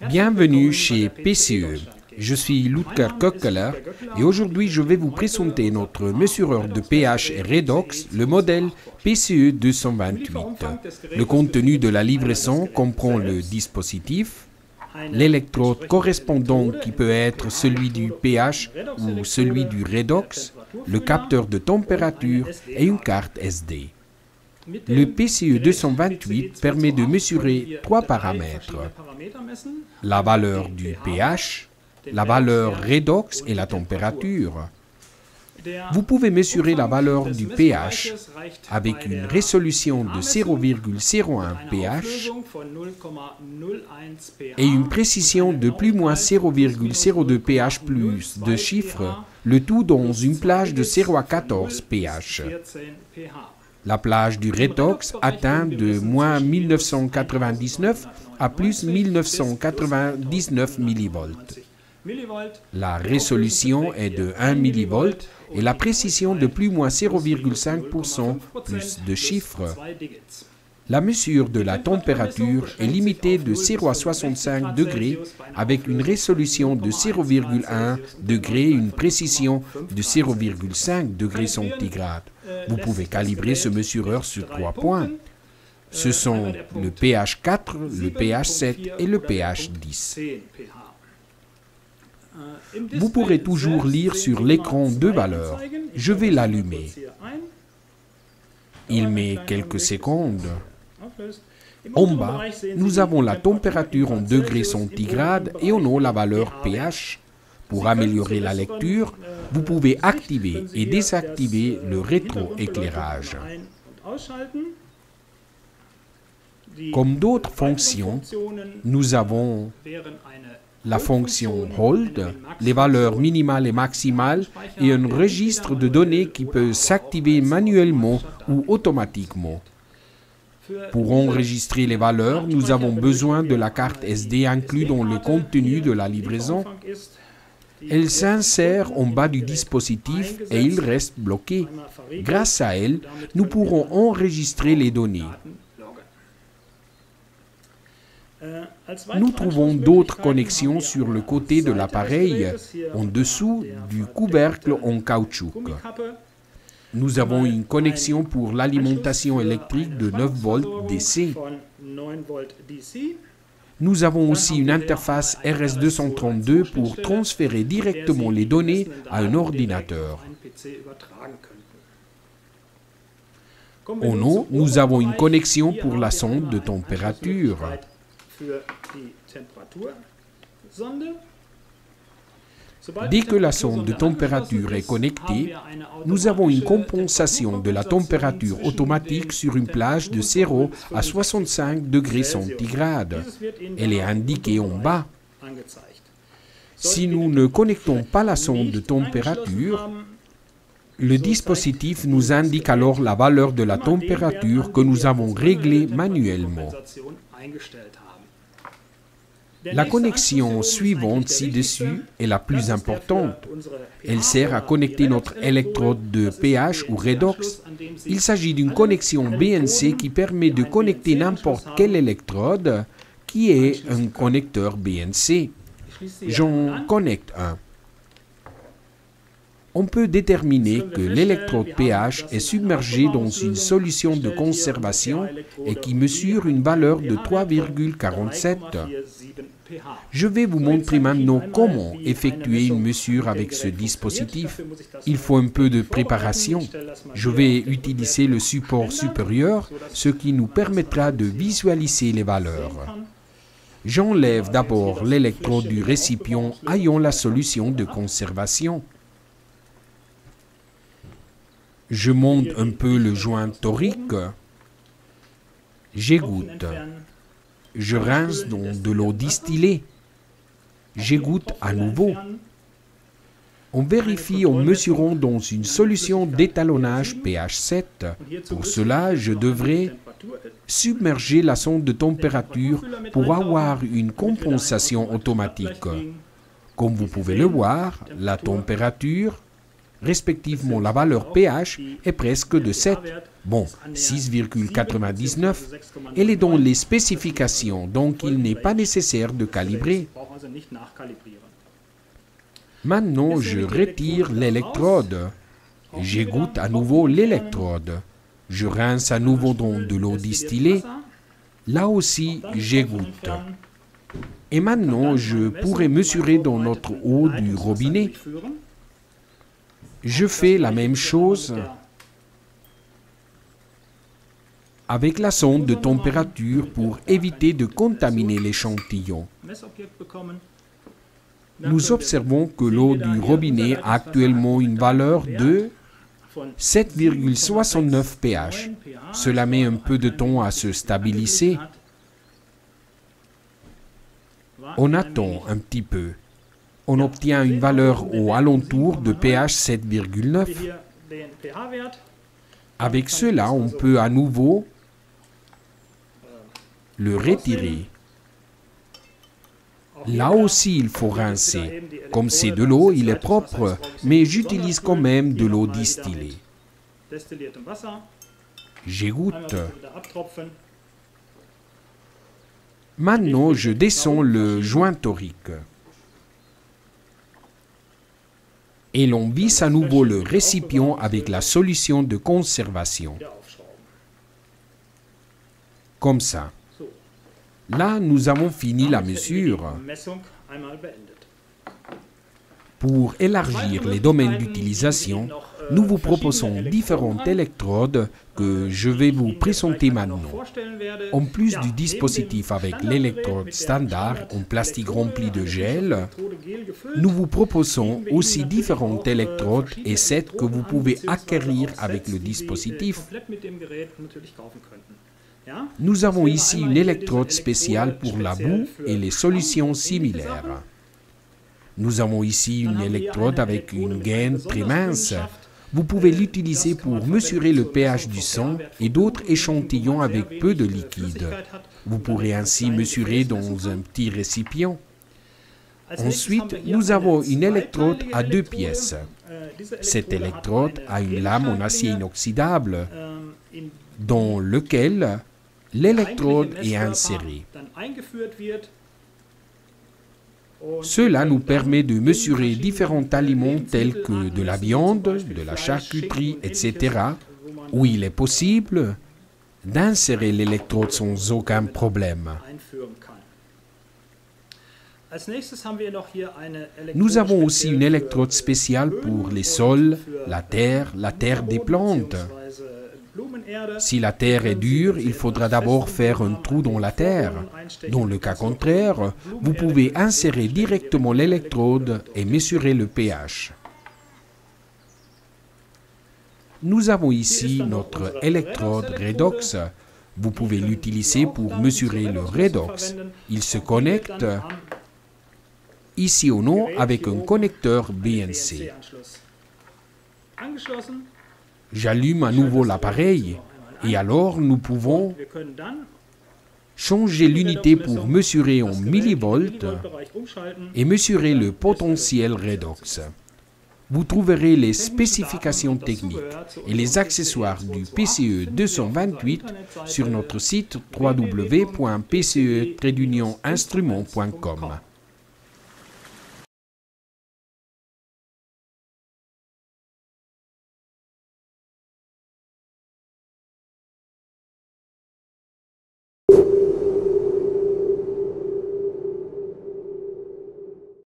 Bienvenue chez PCE. Je suis Ludger Köckeler et aujourd'hui je vais vous présenter notre mesureur de pH et redox, le modèle PCE 228. Le contenu de la livraison comprend le dispositif, l'électrode correspondant qui peut être celui du pH ou celui du redox, le capteur de température et une carte SD. Le PCE 228 permet de mesurer trois paramètres: la valeur du pH, la valeur redox et la température. Vous pouvez mesurer la valeur du pH avec une résolution de 0,01 pH et une précision de plus ou moins 0,02 pH plus de chiffres, le tout dans une plage de 0 à 14 pH. La plage du redox atteint de moins 1999 à plus 1999 mV. La résolution est de 1 mV et la précision de plus ou moins 0,5% plus de chiffres. La mesure de la température est limitée de 0 à 65 degrés avec une résolution de 0,1 degré et une précision de 0,5 degrés centigrades. Vous pouvez calibrer ce mesureur sur 3 points. Ce sont le pH 4, le pH 7 et le pH 10. Vous pourrez toujours lire sur l'écran deux valeurs. Je vais l'allumer. Il met quelques secondes. En bas, nous avons la température en degrés centigrades et en haut la valeur pH. Pour améliorer la lecture, vous pouvez activer et désactiver le rétroéclairage. Comme d'autres fonctions, nous avons la fonction Hold, les valeurs minimales et maximales et un registre de données qui peut s'activer manuellement ou automatiquement. Pour enregistrer les valeurs, nous avons besoin de la carte SD inclue dans le contenu de la livraison. Elle s'insère en bas du dispositif et il reste bloqué. Grâce à elle, nous pourrons enregistrer les données. Nous trouvons d'autres connexions sur le côté de l'appareil, en dessous du couvercle en caoutchouc. Nous avons une connexion pour l'alimentation électrique de 9 volts DC. Nous avons aussi une interface RS232 pour transférer directement les données à un ordinateur. En haut, nous avons une connexion pour la sonde de température. Dès que la sonde de température est connectée, nous avons une compensation de la température automatique sur une plage de 0 à 65 degrés centigrades. Elle est indiquée en bas. Si nous ne connectons pas la sonde de température, le dispositif nous indique alors la valeur de la température que nous avons réglée manuellement. La connexion suivante ci-dessus est la plus importante. Elle sert à connecter notre électrode de pH ou redox. Il s'agit d'une connexion BNC qui permet de connecter n'importe quelle électrode qui est un connecteur BNC. J'en connecte un. On peut déterminer que l'électrode pH est submergée dans une solution de conservation et qui mesure une valeur de 3,47. Je vais vous montrer maintenant comment effectuer une mesure avec ce dispositif. Il faut un peu de préparation. Je vais utiliser le support supérieur, ce qui nous permettra de visualiser les valeurs. J'enlève d'abord l'électrode du récipient ayant la solution de conservation. Je monte un peu le joint torique. J'égoutte. Je rince dans de l'eau distillée. J'égoutte à nouveau. On vérifie en mesurant dans une solution d'étalonnage pH 7. Pour cela, je devrais submerger la sonde de température pour avoir une compensation automatique. Comme vous pouvez le voir, la température Respectivement, la valeur pH est presque de 7, bon, 6,99. Elle est dans les spécifications, donc il n'est pas nécessaire de calibrer. Maintenant, je retire l'électrode. J'égoutte à nouveau l'électrode. Je rince à nouveau dans de l'eau distillée. Là aussi, j'égoutte. Et maintenant, je pourrais mesurer dans notre eau du robinet. Je fais la même chose avec la sonde de température pour éviter de contaminer l'échantillon. Nous observons que l'eau du robinet a actuellement une valeur de 7,69 pH. Cela met un peu de temps à se stabiliser. On attend un petit peu. On obtient une valeur aux alentours de pH 7,9. Avec cela, on peut à nouveau le retirer. Là aussi, il faut rincer. Comme c'est de l'eau, il est propre, mais j'utilise quand même de l'eau distillée. J'égoutte. Maintenant, je descends le joint torique. Et l'on visse à nouveau le récipient avec la solution de conservation. Comme ça. Là, nous avons fini la mesure. Pour élargir les domaines d'utilisation, nous vous proposons différentes électrodes que je vais vous présenter maintenant. En plus du dispositif avec l'électrode standard en plastique rempli de gel, nous vous proposons aussi différentes électrodes et sets que vous pouvez acquérir avec le dispositif. Nous avons ici une électrode spéciale pour la boue et les solutions similaires. Nous avons ici une électrode avec une gaine très mince. Vous pouvez l'utiliser pour mesurer le pH du sang et d'autres échantillons avec peu de liquide. Vous pourrez ainsi mesurer dans un petit récipient. Ensuite, nous avons une électrode à 2 pièces. Cette électrode a une lame en acier inoxydable dans lequel l'électrode est insérée. Cela nous permet de mesurer différents aliments tels que de la viande, de la charcuterie, etc., où il est possible d'insérer l'électrode sans aucun problème. Nous avons aussi une électrode spéciale pour les sols, la terre des plantes. Si la terre est dure, il faudra d'abord faire un trou dans la terre. Dans le cas contraire, vous pouvez insérer directement l'électrode et mesurer le pH. Nous avons ici notre électrode redox. Vous pouvez l'utiliser pour mesurer le redox. Il se connecte ici au nom avec un connecteur BNC. J'allume à nouveau l'appareil et alors nous pouvons changer l'unité pour mesurer en millivolts et mesurer le potentiel redox. Vous trouverez les spécifications techniques et les accessoires du PCE 228 sur notre site www.pce-instrument.com.